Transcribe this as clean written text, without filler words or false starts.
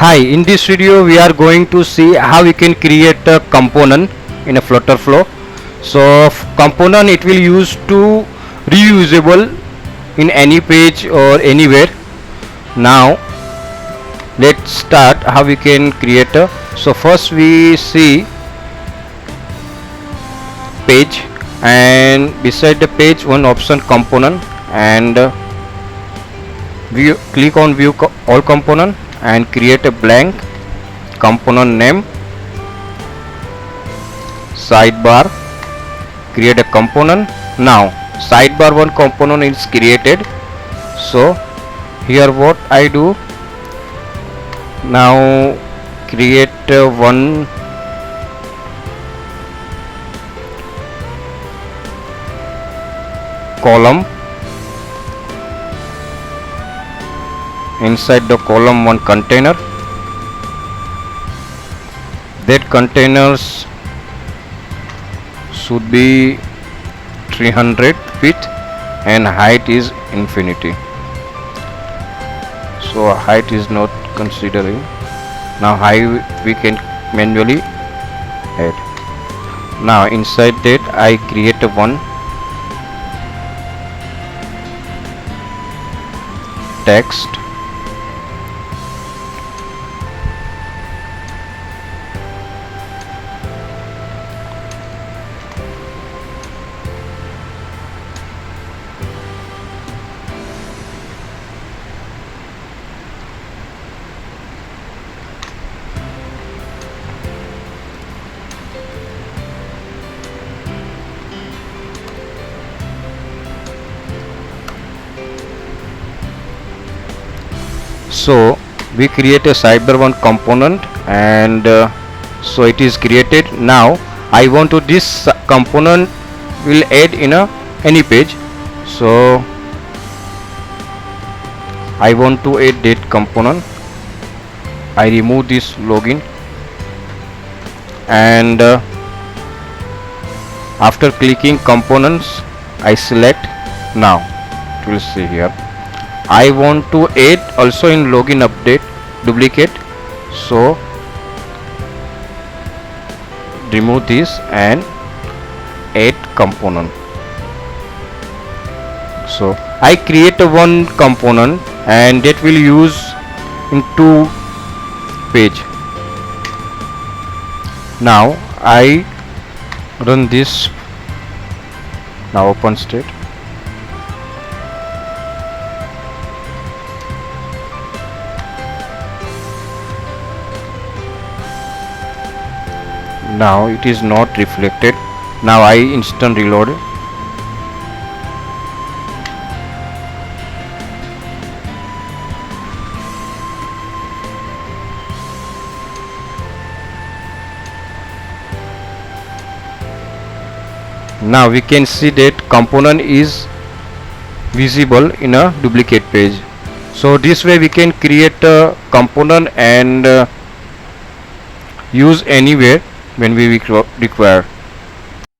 Hi, in this video we are going to see how we can create a component in a flutterflow. So component it will use to reusable in any page or anywhere. Now let's start how we can create a. So first we see page, and beside the page one option component, and view, click on view all component and create a blank component name. Sidebar, create a component. Now sidebar one component is created. So here what I do now, create one column. Inside the column one container. That containers should be 300 feet and height is infinity. So height is not considering. Now height we can manually add. Now inside that I create a one text. So we create a cyber one component, and so it is created. Now I want to this component will add in a any page. So I want to add that component. I remove this login, and after clicking components I select. Now it will see here I want to add also in login update duplicate. So remove this and add component. So I create a one component and that will use in two page. Now I run this. Now open state. Now it is not reflected. Now I instant reload. Now we can see that component is visible in a duplicate page. So this way we can create a component and use anywhere when we require.